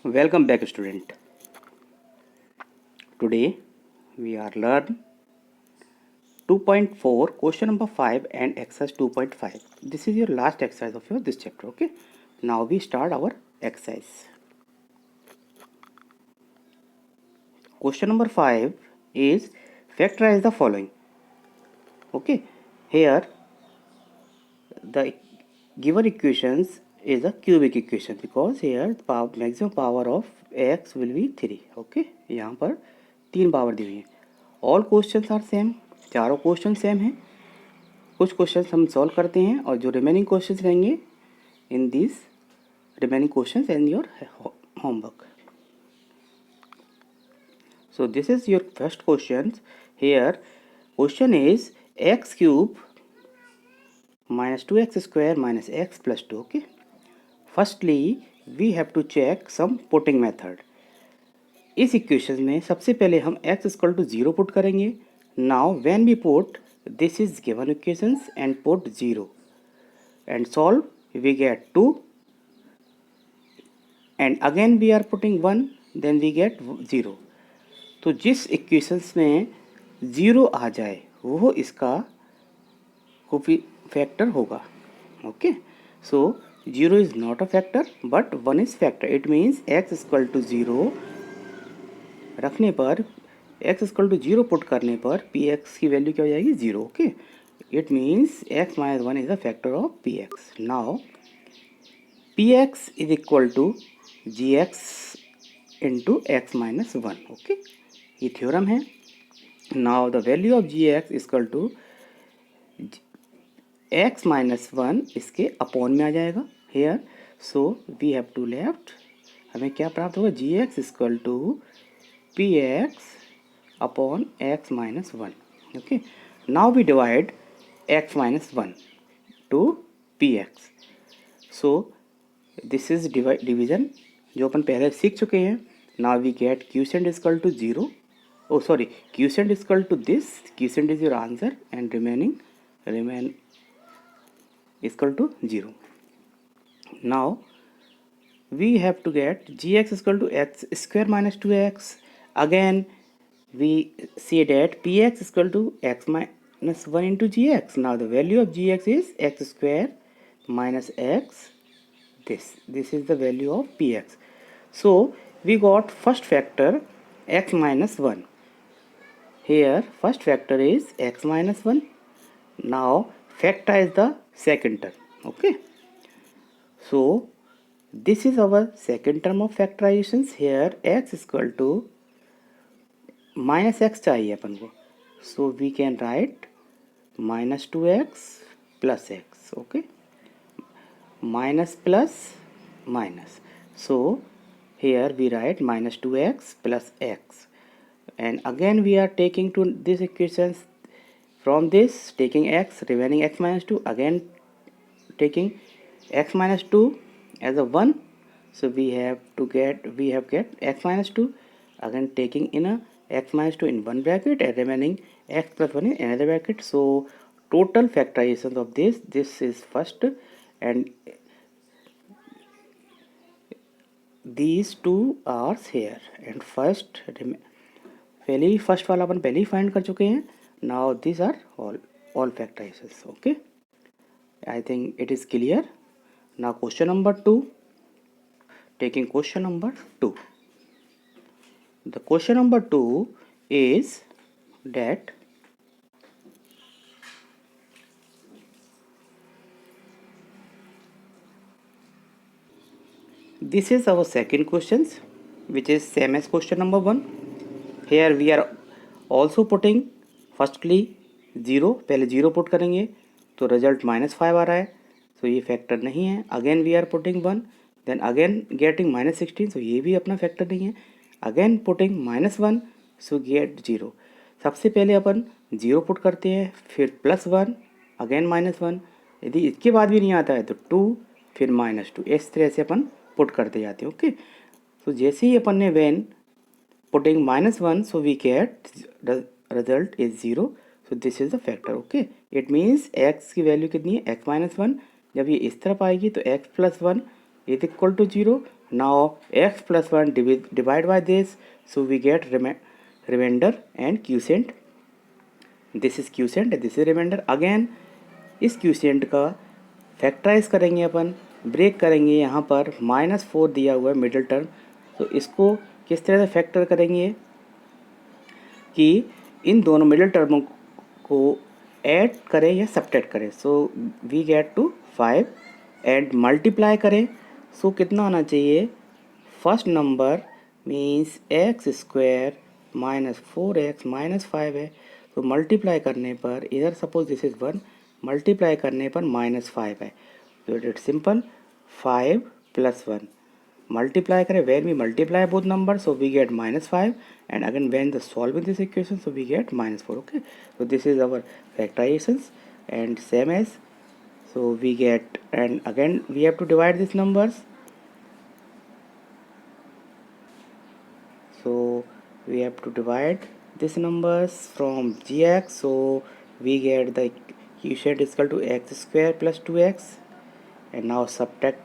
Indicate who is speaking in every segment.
Speaker 1: Welcome back, student. Today we are learn 2.4 question number 5 and exercise 2.5. This is your last exercise of your this chapter. Okay. Now we start our exercise. Question number 5 is factorize the following. Okay. Here the given equations is a cubic equation because here the maximum power of x will be 3. Okay. यहाँ पर 3 power दी हुई है. All question are same, चारों question same हैं. कुछ question हम solve करते हैं और जो रिमेनिंग क्वेश्चन रहेंगे in this remaining question in your homework. So this is your first question. Here question is x cube minus 2x square minus x plus 2. Okay. Firstly we have to check some putting method. इस equation में सबसे पहले हम x equal to 0 put करेंगे. Now when we put this is given equations and put 0 and solve we get 2 and again we are putting 1 then we get 0. तो जिस equations में 0 आ जाए वो इसका फैक्टर होगा. Okay. So 0 is not a factor but 1 is factor. It means x equal to 0 रखने पर x equal to 0 put करने पर px की वैल्यू क्या हो जाएगी 0. Okay. It means x minus 1 is a factor of px. Now px is equal to gx into x minus 1. Okay. ये theorem है. Now the value of gx equal to x minus 1 इसके upon में आ जाएगा here. So we have to left हमें क्या प्राप्त होगा gx equal to px upon x minus 1. Okay. Now we divide x minus 1 to px. So this is division जो अपन पहले सीख चुके हैं. Now we get quotient equal to 0. Oh sorry, quotient equal to this. Quotient is your answer and remain equal to 0. Now we have to get gx equal to x square minus 2x. Again we see that px equal to x minus 1 into gx. Now the value of gx is x square minus x. This is the value of px. So we got first factor x minus 1. Here first factor is x minus 1. Now factorize the second term. Okay. So this is our second term of factorizations. Here x equal to minus x चाहिए अपन को. So we can write minus 2x plus x. Okay. Minus plus minus. So here we write minus 2x plus x. And again we are taking to this equations. From this taking x, remaining x minus 2, again taking x minus 2 as a 1. So we have get x minus 2, again taking in a x minus 2 in one bracket and remaining x plus 1 in another bracket. So total factorization of this is first and these two are here and first पहले ही first वाला अपन पहले ही find कर चुके हैं. Now these are all factorizations. Okay. I think it is clear. Now question number 2. Taking question number 2. The question number 2 is that this is our second questions which is same as question number 1. Here we are also putting firstly 0. पहले 0 put करेंगे तो result -5 आ रहा है. सो ये factor नहीं है. Again we are putting 1 then again getting -16. So ये भी अपना फैक्टर नहीं है. Again putting -1 so get 0. सबसे पहले अपन 0 पुट करते हैं फिर +1 अगेन -1. यदि इसके बाद भी नहीं आता है तो 2 फिर -2. इस तरह से अपन पुट करते जाते हैं. ओके. सो जैसे ही अपन ने when putting -1 so we get result is 0. so this is the factor. okay. it means x की वैल्यू कितनी है x minus 1. जब ये इस तरफ आएगी तो x plus 1 is equal to 0 Now x plus 1 divide by this, so we get remainder and quotient. This is quotient, this is remainder. Again इस क्यूसेंट का फैक्टराइज करेंगे अपन, ब्रेक करेंगे. यहाँ पर -4 दिया हुआ है मिडिल टर्म, तो इसको किस तरह से फैक्टर करेंगे कि इन दोनों मिडिल टर्मों को ऐड करें या सब्ट्रैक्ट करें. So we get to 5 and multiply करें. सो कितना होना चाहिए, first number means X square -4x -5 है, तो मल्टीप्लाई करने पर इधर सपोज दिस इज 1, मल्टीप्लाई करने पर -5 है. तो इट्स सिंपल 5 + 1 मल्टीप्लाई करें, when we multiply both number so we get -5 and again when the solving this equation so we get -4. Okay, so this is our factorizations and same as, so we get, and again we have to divide these numbers. So we have to divide these numbers from gx, so we get the quotient is equal to x square plus 2x, and now subtract,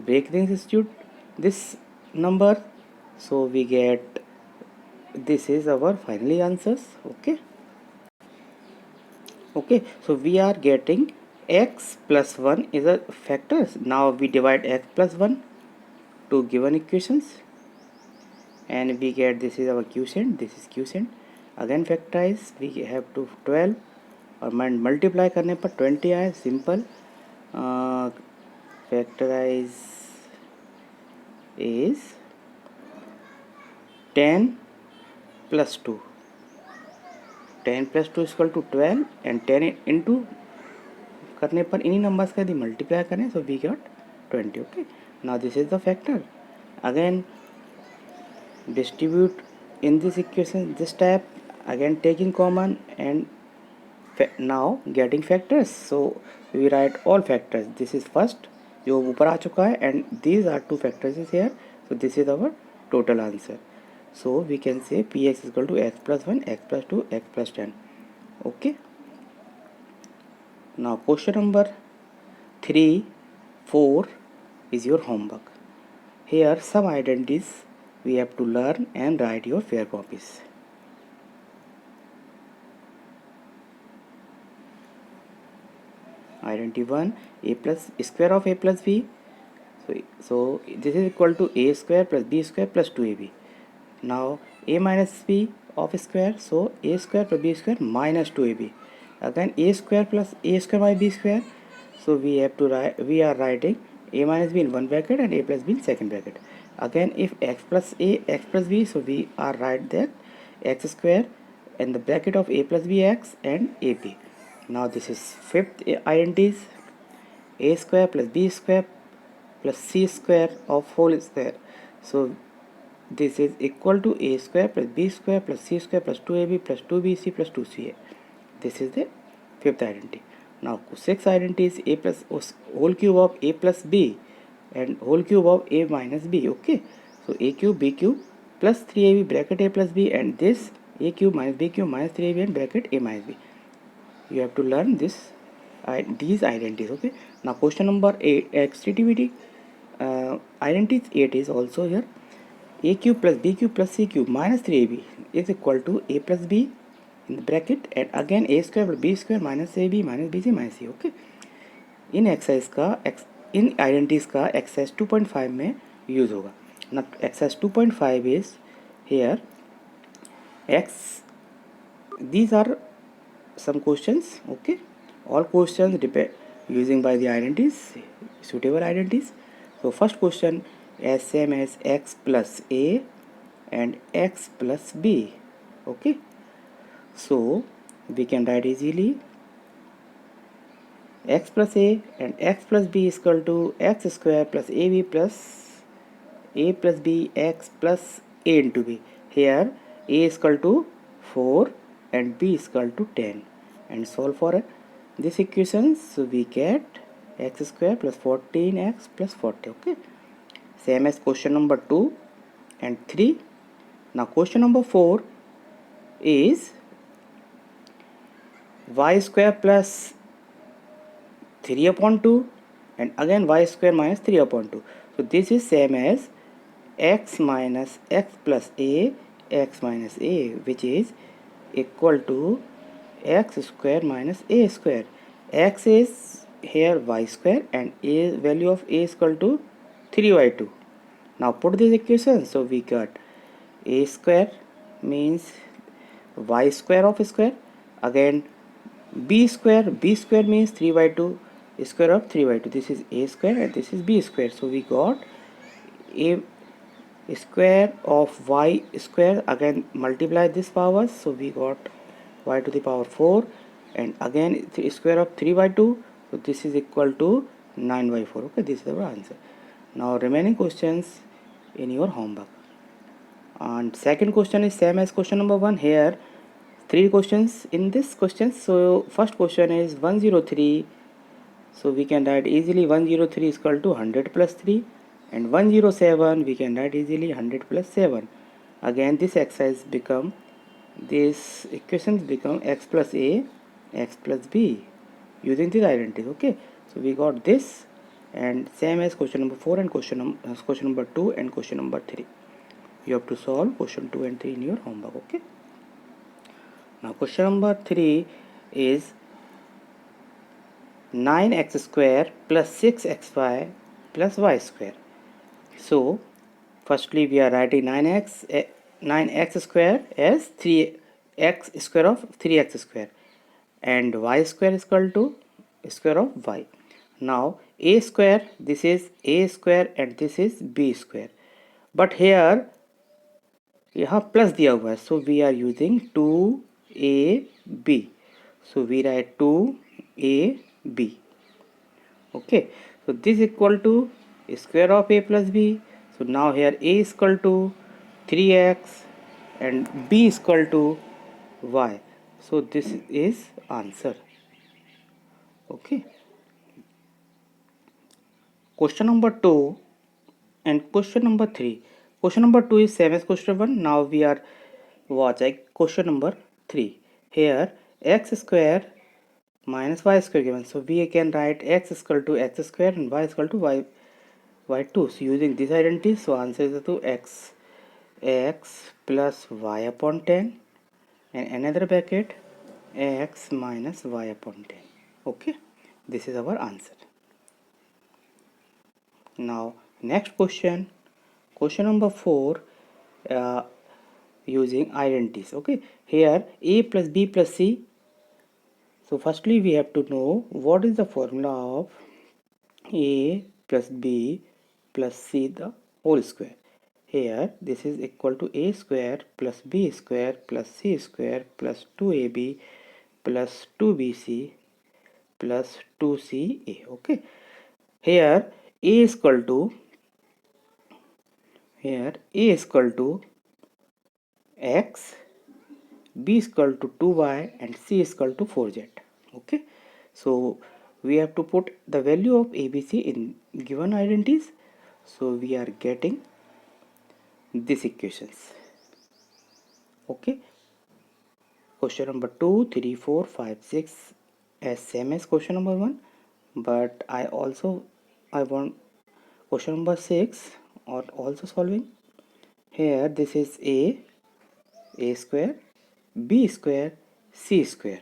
Speaker 1: break this institute this number, so we get, this is our finally answers. Okay, so we are getting x plus 1 is a factors. Now we divide x plus 1 to given equations and we get, this is our quotient, this is quotient. Again factorize, we have to 12 और multiply करने पर 20 आए. Simple factorize is 10 plus 2. 10 plus 2 is equal to 12 and 10 into करने पर इन्हीं numbers का यदि multiply करें so we got 20. Okay, now this is the factor. Again distribute in this equation this type, again taking common and now getting factors. So we write all factors. This is first जो ऊपर आ चुका है and these are 2 factors is here. So this is our total answer. So we can say px is equal to x plus 1, x plus 2, x plus 10. Okay. Now question number 3, 4 is your homework. Here some identities we have to learn and write your fair copies. Identity 1, a plus square of a plus b. So this is equal to a square plus b square plus 2ab. Now a minus b of square, so a square plus b square minus 2ab. Again a square plus a square minus b square, so we have to write, we are writing a minus b in one bracket and a plus b in second bracket. Again if x plus a, x plus b, so we are write that x square in the bracket of a plus b x and ab. Now this is fifth identities, a square plus b square plus c square of whole square. So this is equal to a square plus b square plus c square plus 2ab plus 2bc plus 2ca. This is the fifth identity. Now sixth identity is a plus whole cube of a plus b and whole cube of a minus b. Okay, so a cube b cube plus 3ab bracket a plus b and this a cube minus b cube minus 3ab and bracket a minus b. You have to learn this these identities. Okay, now question number 8, extractivity identities 8 is also here. A cube plus b cube plus c cube minus 3ab is equal to a plus b in the bracket and again a square plus b square minus ab minus bc minus c. Okay, in exercise का इन identities का exercise 2.5 में use होगा ना. Exercise 2.5 is here x, these are some questions. Okay, all questions depend using by the identities, suitable identities. So first question as same as x plus a and x plus b. Okay, so we can write easily x plus a and x plus b is equal to x square plus ab plus a plus b x plus a into b. Here a is equal to 4 and b is equal to 10 and solve for this equation, so we get x square plus 14x plus 40. Okay, same as question number 2 and 3. Now question number 4 is y square plus 3 upon 2 and again y square minus 3 upon 2. So this is same as x minus x plus a, x minus a, which is equal to x square minus a square. X is here y square and a value of a is equal to 3y2. Now put this equation. So we got a square means y square of square, again b square means 3y2 square of 3y2. This is a square and this is b square. So we got a square of y square, again multiply this powers, so we got y to the power 4 and again square of 3y2, so this is equal to 9y4. Okay, this is our answer. Now remaining questions in your homework. And second question is same as question number 1. Here 3 questions in this question. So first question is 103. So we can write easily 103 is equal to 100 plus 3, and 107 we can write easily 100 plus 7. Again this exercise become, these equations become x plus a, x plus b using these identities. Okay, so we got this, and same as question number 4 and question number 2 and question number 3. You have to solve question 2 and 3 in your homework. Okay, now question number 3 is 9x square plus 6xy plus y square. So firstly we are writing 9x square as 3x square of 3x square, and y square is equal to square of y. Now a square, this is a square and this is b square, but here यहाँ plus दिया हुआ है, so we are using 2ab. So we write 2ab. Okay, so this equal to square of a plus b. So now here a is equal to 3x and b is equal to y. So this is answer. Okay, question number 2 and question number 3. Question number 2 is same as question 1. Now we are watching question number 3. Here x square minus y square given, so we can write x is equal to x square and y is equal to y2. So using this identity, so answer is to x plus y upon 10 and another bracket x minus y upon 10. Okay, this is our answer. Now next question, question number 4, using identities. Okay, here a plus b plus c. So firstly we have to know what is the formula of a plus b plus c the whole square. Here this is equal to a square plus b square plus c square plus 2ab plus 2bc plus 2ca. Okay, here a is equal to, here a is equal to x, b is equal to 2y and c is equal to 4z. Okay, so we have to put the value of abc in given identities, so we are getting these equations. Okay, question number 2, 3, 4, 5, 6 as same as question number 1, but I want question number 6 or also solving. Here this is a square, b square, c square,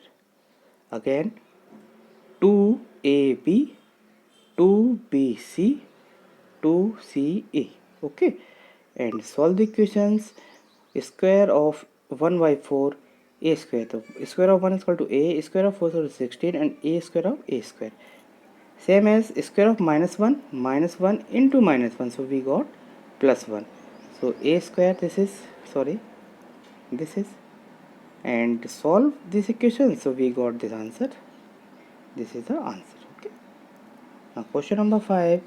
Speaker 1: again 2ab, 2bc, 2ca. Okay, and solve the equations. Square of 1 by 4 a square, so square of 1 is equal to a, square of 4 is equal to 16 and a square of a square. Same as square of minus 1 into minus 1, so we got plus 1. So a square, this is, sorry, this is, and solve this equation, so we got this answer. This is the answer. Okay, now question number 5.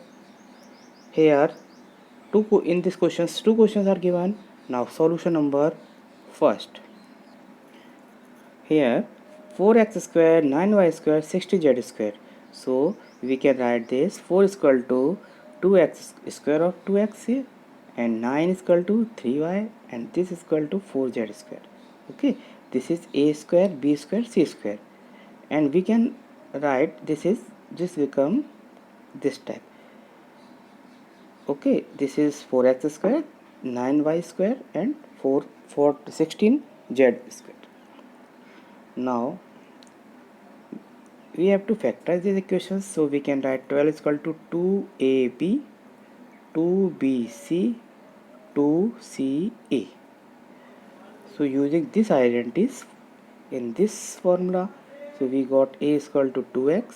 Speaker 1: Here in this questions, 2 questions are given. Now solution number first. Here 4x square, 9y square, 60z square. So we can write this 4 is equal to 2x square of 2x here, and 9 is equal to 3y, and this is equal to 4z square. Okay, this is a square, b square, c square, and we can write this become this type. Okay, this is 4x square, 9y square and 16z square. Now we have to factorize these equations, so we can write 12 is equal to 2ab, 2bc, 2ca. So using these identities in this formula, so we got a is equal to 2x,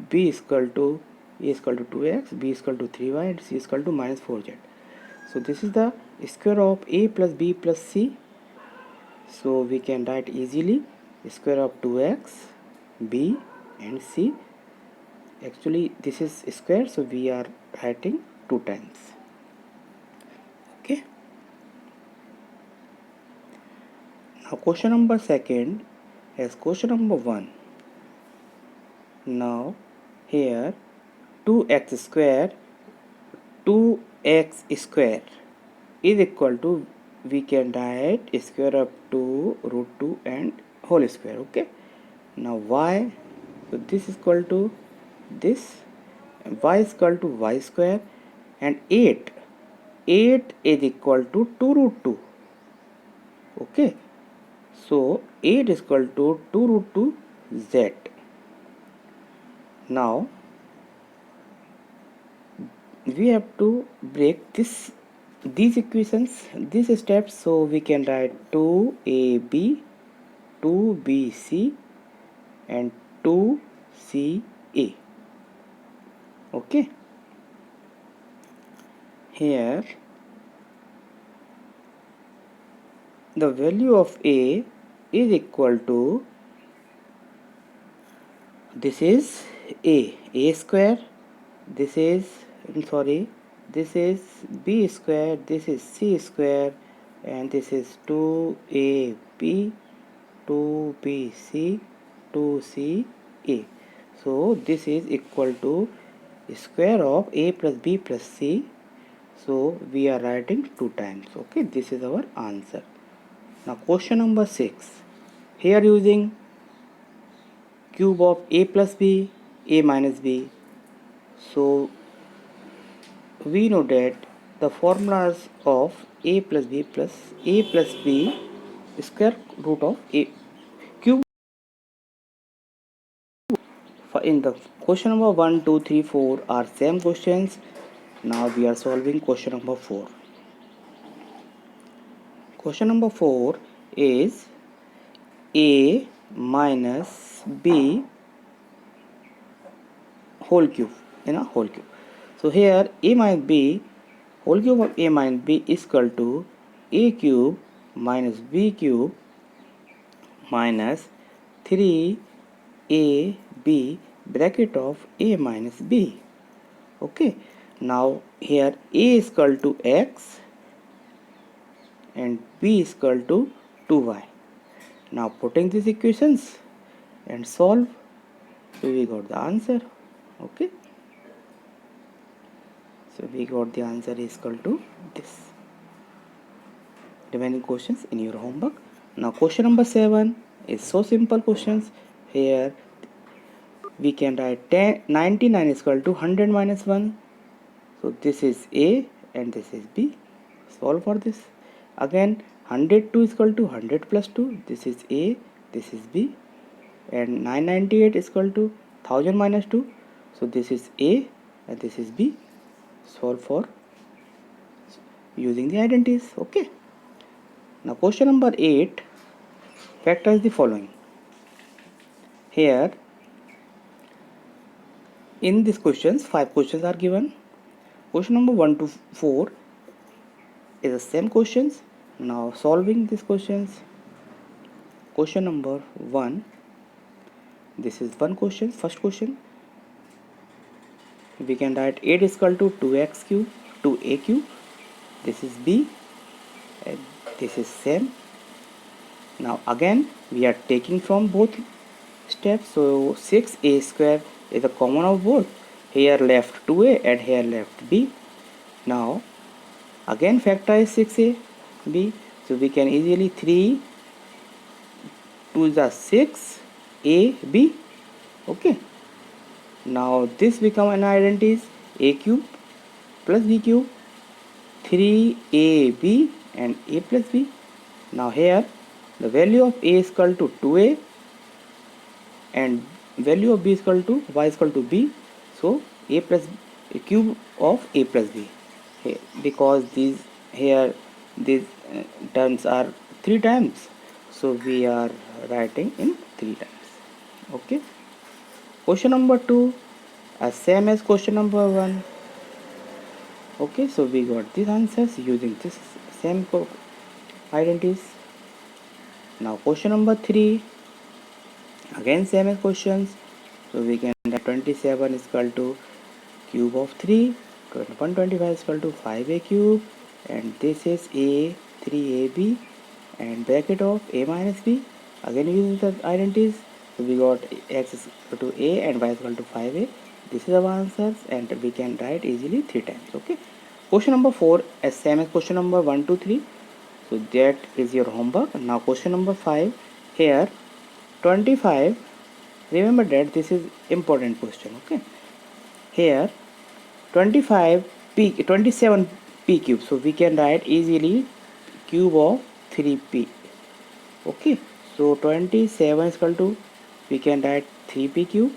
Speaker 1: b is equal to a is equal to 2x, b is equal to 3y and c is equal to minus 4z. So this is the square of a plus b plus c. So we can write easily square of 2x, b and c. Actually this is square, so we are writing 2 times. Okay. Now question number second is question number 1. Now here 2x square, 2x square is equal to, we can write square of 2 root 2 and whole square. Okay. Now y, so this is equal to this, y is equal to y square, and 8 is equal to 2 root 2. Okay, so 8 is equal to 2 root 2 z. Now we have to break these equations, these steps, so we can write 2ab, 2bc and 2ca. Okay, here the value of a is equal to, this is a square, this is, this is b square, this is c square and this is 2ab, 2bc, 2ca. So this is equal to square of a plus b plus c, so we are writing 2 times. Okay, this is our answer. Now question number 6, here using cube of a plus b, a minus b, so we know that the formulas of a plus b square root of a cube. In the question number 1, 2, 3, 4 are same questions. Now we are solving question number 4. Question number 4 is a minus b whole cube in a whole cube. So here a minus b, whole cube of a minus b is equal to a cube minus b cube minus 3ab bracket of a minus b. Okay, now here a is equal to x and b is equal to 2y. Now putting these equations and solve, so we got the answer. Okay, so we got the answer is equal to this. Remaining questions in your homework. Now question number 7 is so simple questions. Here we can write 99 is equal to 100 minus 1. So this is a and this is b. Solve for this. Again 102 is equal to 100 plus 2. This is a, this is b. And 998 is equal to 1000 minus 2. So this is a and this is b. Solve for using the identities. Okay. Now question number 8, factorize the following. Here in these questions 5 questions are given. Question number 1 to 4 is the same questions. Now solving these questions. Question number 1, this is one question, first question. We can write 8 is equal to 2x cube, 2a cube. This is b and this is same. Now again we are taking from both steps, so 6a square is a common of both. Here left 2a and here left b. Now again factorize 6a b, so we can easily 3 to the 6 a b. Okay, now this become an identity, a cube plus b cube, 3ab and a plus b. Now here the value of a is equal to 2a and value of b is equal to y is equal to b. So a plus a cube of a plus b. Here, because these terms are 3 times, so we are writing in 3 times. Okay. Question number 2 as same as question number 1. Okay, so we got these answers using this same identities. Now question number 3, again same as questions, so we can write 27 is equal to cube of 3, 125 is equal to 5a cube, and this is a 3ab and bracket of a minus b. Again using the identities, so we got x is equal to a and y is equal to 5a. This is our answers and we can write easily 3 times. Okay. Question number 4 as same as question number 1, 2, 3. So that is your homework. Now question number 5, here 25, remember that this is important question. Okay. Here 27 p cube, so we can write easily cube of 3p. Okay, so 27 is equal to, we can write 3p cube,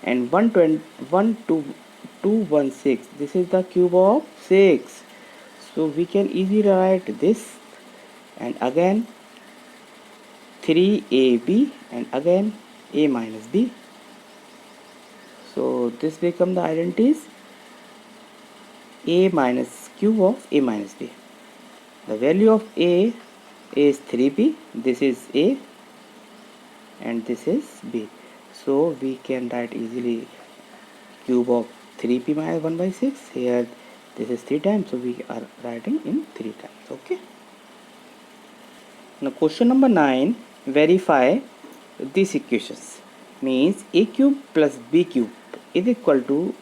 Speaker 1: and 216, this is the cube of 6, so we can easily write this, and again 3ab and again a minus b. So this become the identities a minus cube of a minus b. The value of a is 3p, this is a and this is b. So we can write easily cube of 3p minus 1 by 6. Here this is 3 times, so we are writing in 3 times. Okay. Now question number 9, verify these equations. Means a cube plus b cube is equal to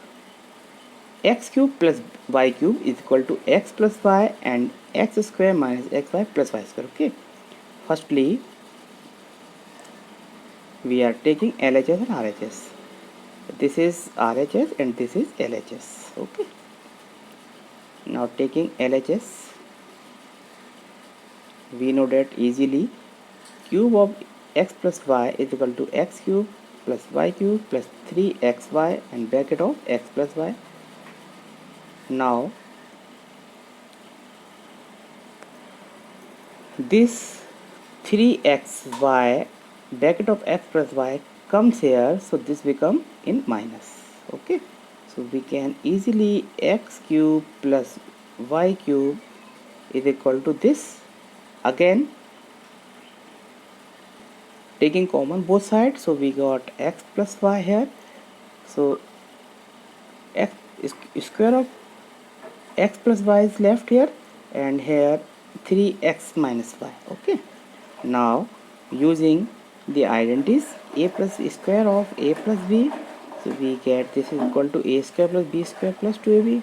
Speaker 1: x cube plus y cube is equal to x plus y and x square minus xy plus y square. Okay. Firstly, we are taking LHS and RHS. This is RHS and this is LHS. Okay. Now taking LHS, we know that easily cube of x plus y is equal to x cube plus y cube plus 3xy and bracket of x plus y. Now this 3xy bracket of x plus y comes here, so this become in minus. Okay, so we can easily x cube plus y cube is equal to this. Again taking common both sides, so we got x plus y here, so x square of x plus y is left here, and here 3x minus y. Okay, now using the identities a plus square of a plus b, so we get this is equal to a square plus b square plus 2ab.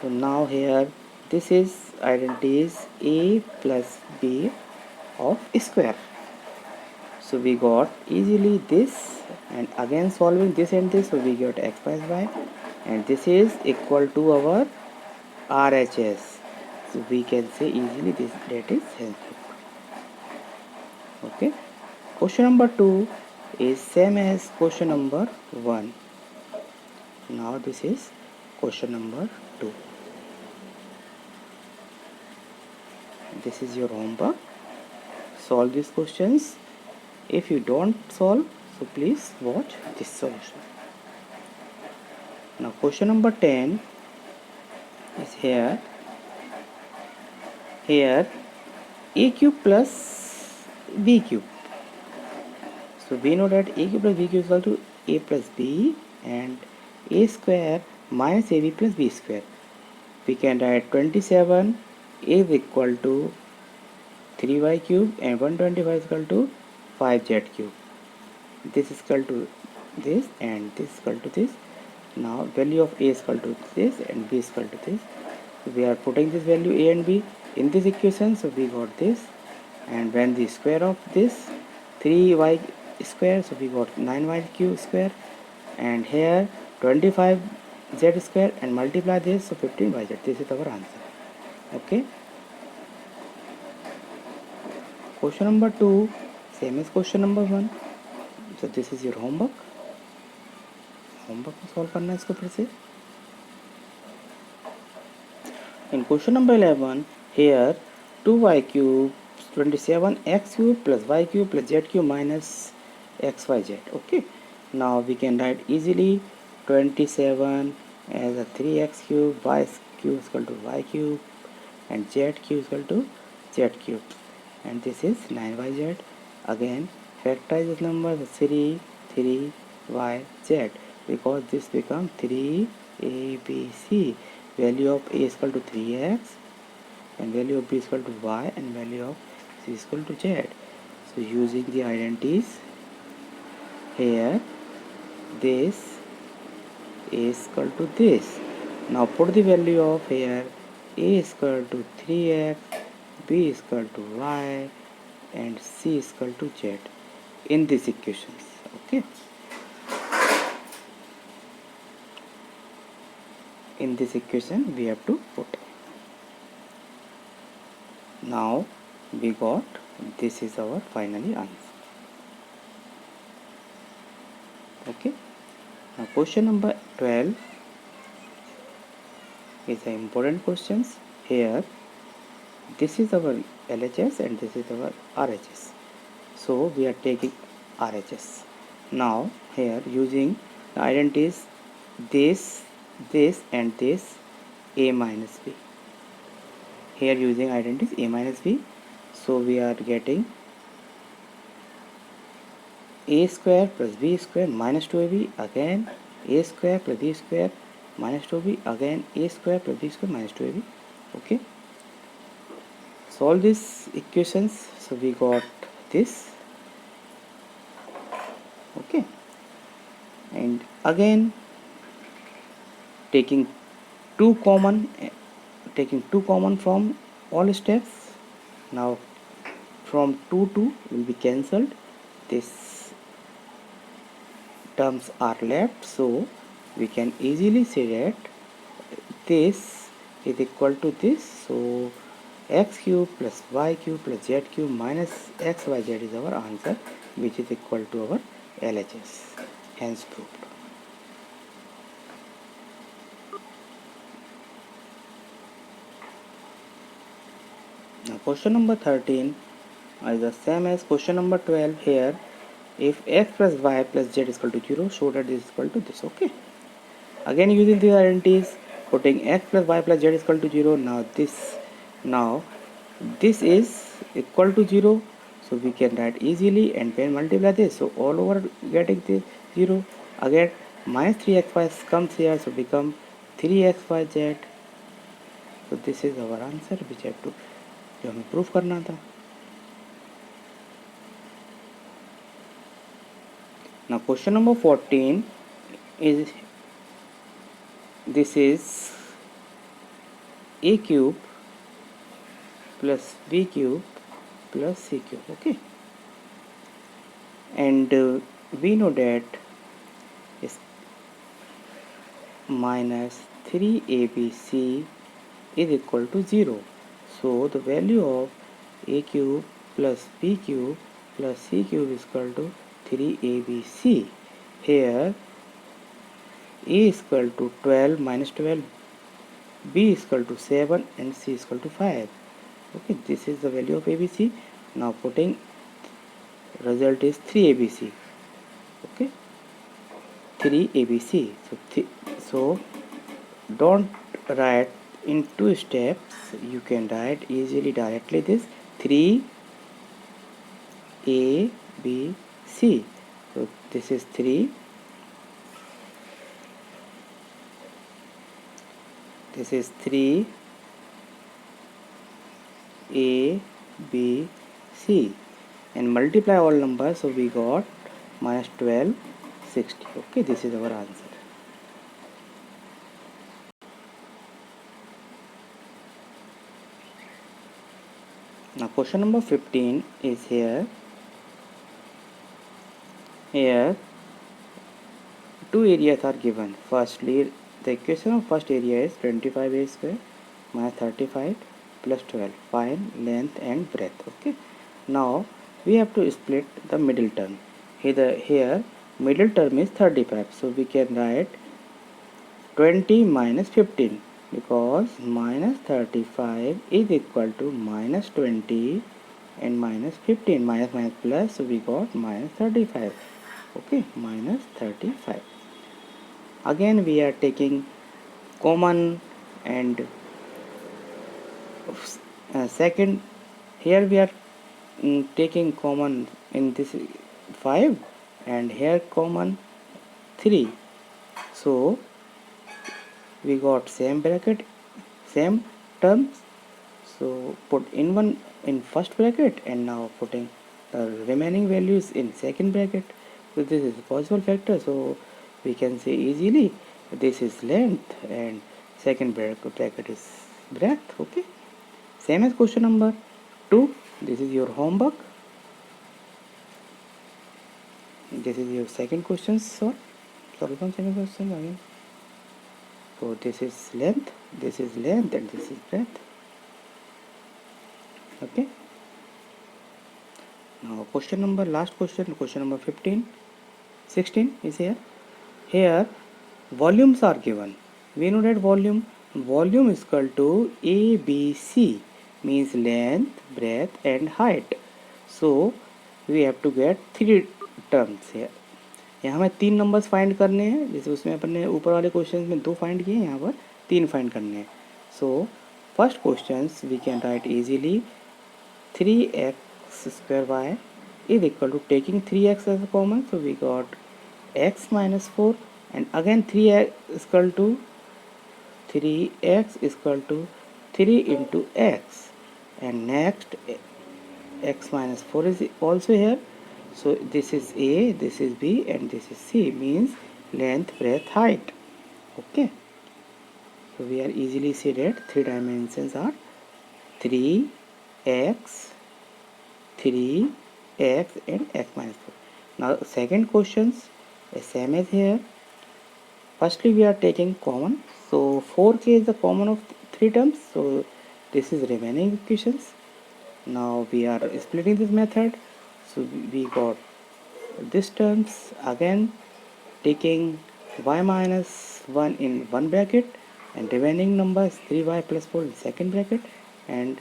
Speaker 1: So now here this is identities a plus b of square, so we got easily this, and again solving this and this, so we got x plus y, and this is equal to our RHS, so we can say easily this, that is helpful. Okay. Question number 2 is same as question number 1. Now this is question number 2. This is your homework. Solve these questions. If you don't solve, so please watch this solution. Now question number 10 is here a cube plus b cube. So we know that a cube plus b cube is equal to a plus b and a square minus ab plus b square. We can write 27 is equal to 3y cube and 125 is equal to 5z cube. This is equal to this and this is equal to this. Now value of a is equal to this and b is equal to this. So we are putting this value a and b in this equation, so we got this, and when the square of this 3y square, so we got 9y cube square, and here 25 z square and multiply this, so 15yz. This is our answer. Okay. Question number 2, same as question number 1. So this is your homework. Homework में solve करना है इसको फिर से. In question number 11, here 2y cube 27x cube plus y cube plus z cube minus xyz. Okay, now we can write easily 27 as a 3x cube, y cube is equal to y cube, and z cube is equal to z cube, and this is 9yz. Again factorize this number 3y because this becomes 3abc. Value of a is equal to 3x and value of b is equal to y and value of c is equal to z. So using the identities here, this is equal to this. Now put the value of here, a is equal to 3x, b is equal to y and c is equal to z in these equations. Okay, in this equation we have to put. Now we got, this is our finally answer. Okay, now question number 12 is an important questions. Here this is our LHS and this is our RHS, so we are taking RHS. Now here using the identities this and this, a minus b. Here using identities a minus b, so we are getting a square plus b square minus 2ab, again a square plus b square minus 2b, again a square plus b square minus 2ab. Okay, solve these equations, so we got this. Okay, and again taking two common from all steps. Now from 2 will be cancelled, this terms are left, so we can easily say that this is equal to this. So x cube plus y cube plus z cube minus xyz is our answer, which is equal to our LHS. Hence proved. Now question number 13 is the same as question number 12. Here if x plus y plus z is equal to 0, show that this is equal to this. Okay, again using the identities, putting x plus y plus z is equal to 0. Now this is equal to 0, so we can write easily and then multiply this, so all over getting the 0. Again minus 3xy comes here, so become 3xyz. So this is our answer, which have to, जो हमें proof करना था. Now question number 14 is, this is a cube plus b cube plus c cube. Okay, and we know that is minus 3abc is equal to 0. So the value of a cube plus b cube plus c cube is equal to 3abc. Here a is equal to 12 minus 12, b is equal to 7 and c is equal to 5. Okay, this is the value of abc. Now putting result is 3abc. Okay, 3abc. So don't write in two steps, you can write easily directly this 3abc. So this is 3, this is 3abc, and multiply all numbers, so we got minus 12 60. Okay, this is our answer. Now question number 15 is here. Here two areas are given. Firstly The equation of first area is 25a square minus 35 plus 12. Find length and breadth. Okay. Now we have to split the middle term. Here middle term is 35. So we can write 20 minus 15, because minus 35 is equal to minus 20 and minus 15. Minus minus plus, so we got minus 35. Okay, minus 35. Again we are taking common, and second, here we are taking common in this 5, and here common 3. So we got same bracket, same terms. So put in one in first bracket, and now putting the remaining values in second bracket. So this is possible factor, so we can say easily this is length and second bracket is breadth. Okay, same as question number 2. This is your homework. This is your second question. So solve from second question again. So this is length, and this is breadth. Okay. Now question number, last question number 16 is here. Here volumes are given. We know that volume is equal to ABC, means length, breadth and height. So we have to get 3 terms here. यहाँ हमें 3 numbers find करने हैं, जैसे उसमें अपन ने ऊपर वाले question में 2 फाइंड किए, यहाँ पर 3 फाइंड करने हैं. So first question we can write easily 3x square y is equal to, taking 3x as a common, so we got x minus 4, and again 3x is equal to 3 into x, and next x minus 4 is also here. So this is A, this is B, and this is C, means length, breadth, height. Okay. So we are easily see that 3 dimensions are 3x, and x minus 4. Now second questions is same as here. Firstly we are taking common, so 4k is the common of 3 terms, so this is remaining equations. Now we are splitting this method, so we got this terms, again taking y minus 1 in one bracket, and remaining numbers 3y plus 4 in second bracket, and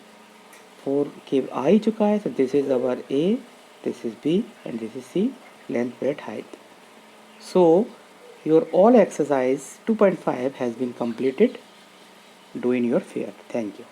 Speaker 1: 4 के आ ही चुका है. So this is our A, this is B, and this is C, length, breadth, height. So your all exercise 2.5 has been completed. Do in your fair. Thank you.